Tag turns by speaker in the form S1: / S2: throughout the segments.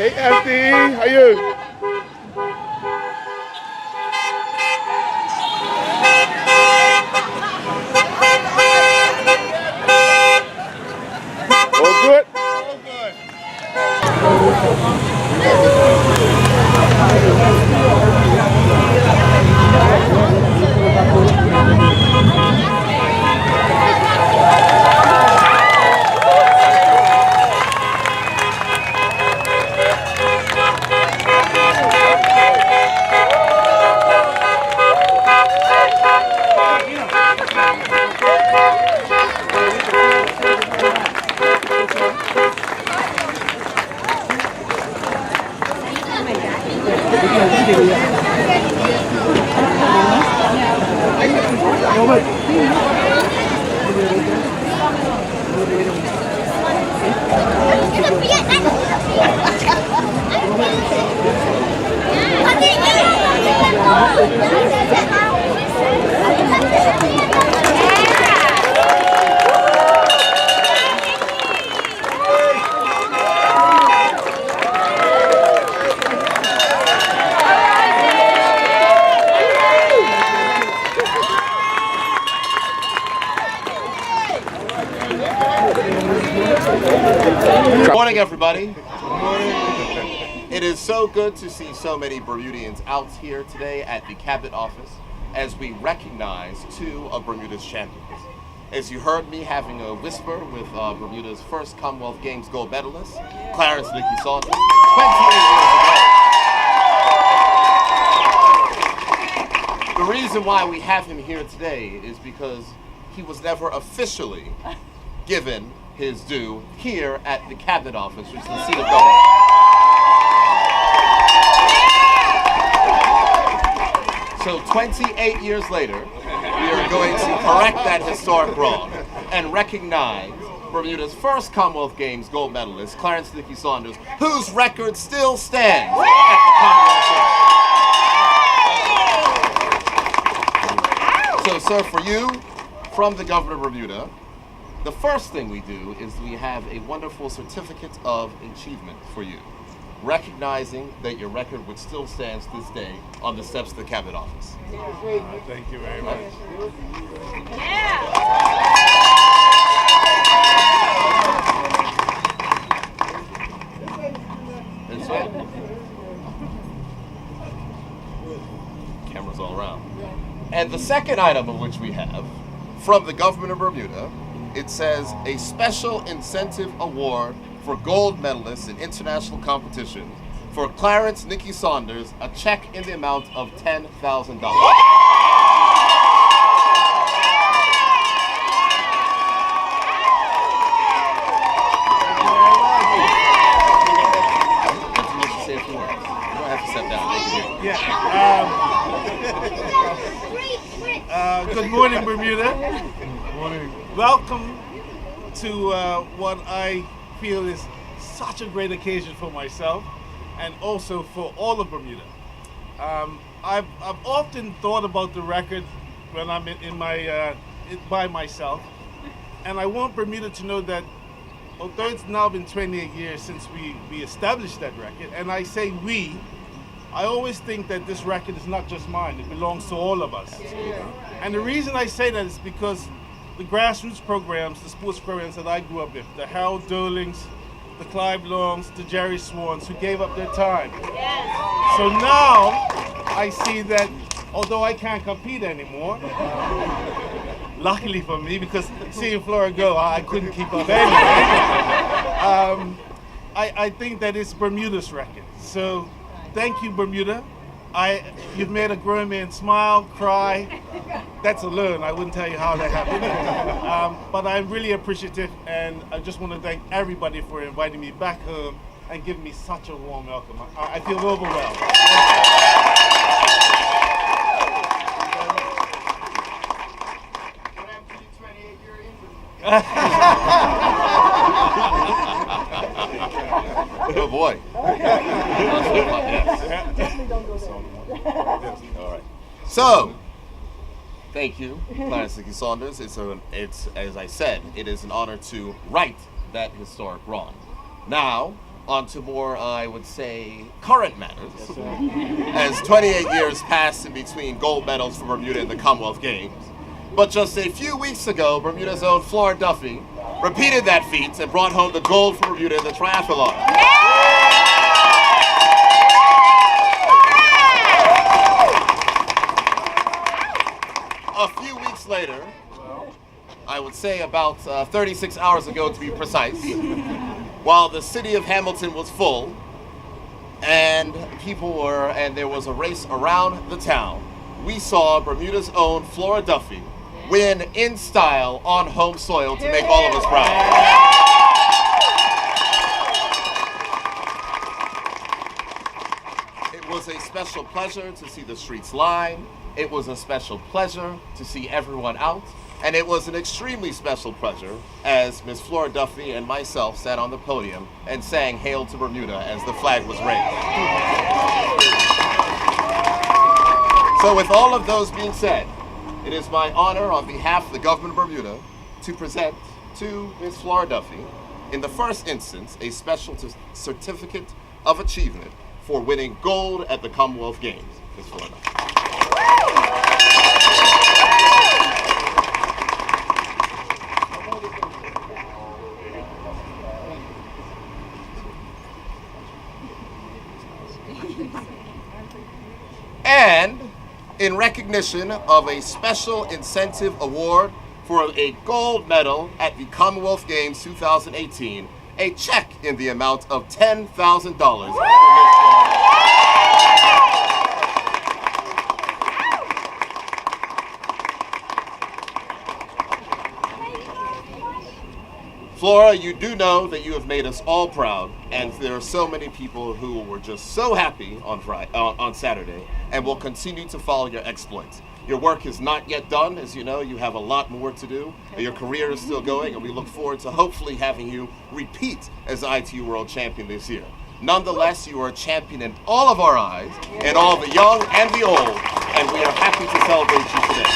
S1: Hey, Anthony, how you? All good? All good. Good morning, everybody. Good morning. It is so good to see so many Bermudians out here today at the Cabinet Office as we recognize two of Bermuda's champions. As you heard me having a whisper with Bermuda's first Commonwealth Games gold medalist, Clarence Nicky Saunders, 28 years ago. The reason why we have him here today is because he was never officially given his due here at the Cabinet Office, which is the seat of government. So 28 years later, we are going to correct that historic wrong and recognize Bermuda's first Commonwealth Games gold medalist, Clarence Nicky Saunders, whose record still stands at the Commonwealth Games. So, sir, for you, from the Governor of Bermuda, the first thing we do is we have a wonderful certificate of achievement for you, recognizing that your record which still stands this day on the steps of the Cabinet Office.
S2: Thank you very much.
S3: Yeah.
S1: That's right. Cameras all around. And the second item of which we have, from the Government of Bermuda, it says a special incentive award for gold medalists in international competition for Clarence Nicky Saunders, a check in the amount of $10,000.
S2: Good morning, Bermuda. Good morning. Welcome to what I feel is such a great occasion for myself and also for all of Bermuda. I've often thought about the record when I'm by myself, and I want Bermuda to know that although it's now been 28 years since we established that record, and I say we, I always think that this record is not just mine, it belongs to all of us. And the reason I say that is because the grassroots programs, the sports programs that I grew up with, the Harold Durlings, the Clive Longs, the Jerry Swans, who gave up their time. Yes. So now I see that although I can't compete anymore, luckily for me, because seeing Flora go, I couldn't keep up anyway. I think that it's Bermuda's record. So thank you, Bermuda. You've made a grown man smile, cry. That's a learn. I wouldn't tell you how that happened. But I'm really appreciative, and I just want to thank everybody for inviting me back home and giving me such a warm welcome. I feel overwhelmed.
S1: Oh boy. All right. So, thank you, Clarence Nicky Saunders. It's as I said, it is an honor to right that historic wrong. Now, on to more, I would say, current matters. As 28 years pass in between gold medals for Bermuda in the Commonwealth Games. But just a few weeks ago, Bermuda's own Flora Duffy repeated that feat and brought home the gold for Bermuda in the triathlon. A few weeks later, I would say about 36 hours ago to be precise, while the city of Hamilton was full and there was a race around the town, we saw Bermuda's own Flora Duffy win in style on home soil to make all of us proud. It was a special pleasure to see the streets line. It was a special pleasure to see everyone out. And it was an extremely special pleasure as Miss Flora Duffy and myself sat on the podium and sang Hail to Bermuda as the flag was raised. So with all of those being said, it is my honor on behalf of the government of Bermuda to present to Ms. Flora Duffy, in the first instance, a special certificate of achievement for winning gold at the Commonwealth Games. Ms. Flora Duffy. And in recognition of a special incentive award for a gold medal at the Commonwealth Games 2018, a check in the amount of $10,000. Flora, you do know that you have made us all proud, and there are so many people who were just so happy on Saturday and will continue to follow your exploits. Your work is not yet done. As you know, you have a lot more to do. Your career is still going, and we look forward to hopefully having you repeat as ITU World Champion this year. Nonetheless, you are a champion in all of our eyes, in all the young and the old, and we are happy to celebrate you today.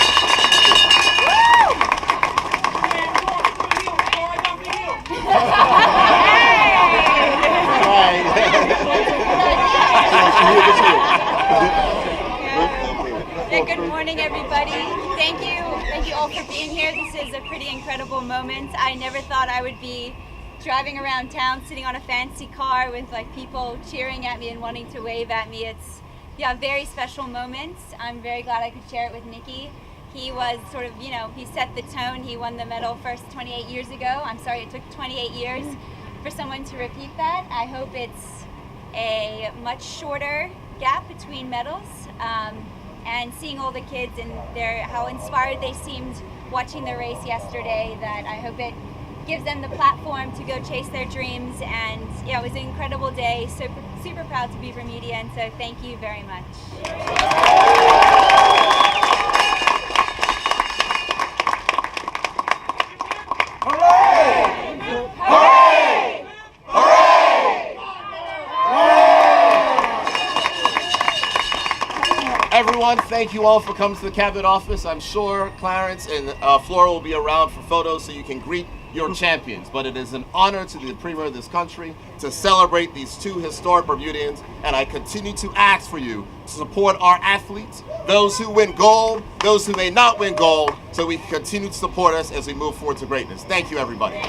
S3: Good morning, everybody. Thank you all for being here. This is a pretty incredible moment. I never thought I would be driving around town, sitting on a fancy car with people cheering at me and wanting to wave at me. It's a very special moment. I'm very glad I could share it with Nicky. He was sort of, he set the tone. He won the medal first 28 years ago. I'm sorry it took 28 years for someone to repeat that. I hope it's a much shorter gap between medals. And seeing all the kids and how inspired they seemed watching the race yesterday, that I hope it gives them the platform to go chase their dreams. And it was an incredible day. So super proud to be Bermudian. So thank you very much.
S1: Everyone, thank you all for coming to the Cabinet Office. I'm sure Clarence and Flora will be around for photos so you can greet your champions. But it is an honor to the Premier of this country to celebrate these two historic Bermudians, and I continue to ask for you to support our athletes, those who win gold, those who may not win gold, so we can continue to support us as we move forward to greatness. Thank you, everybody.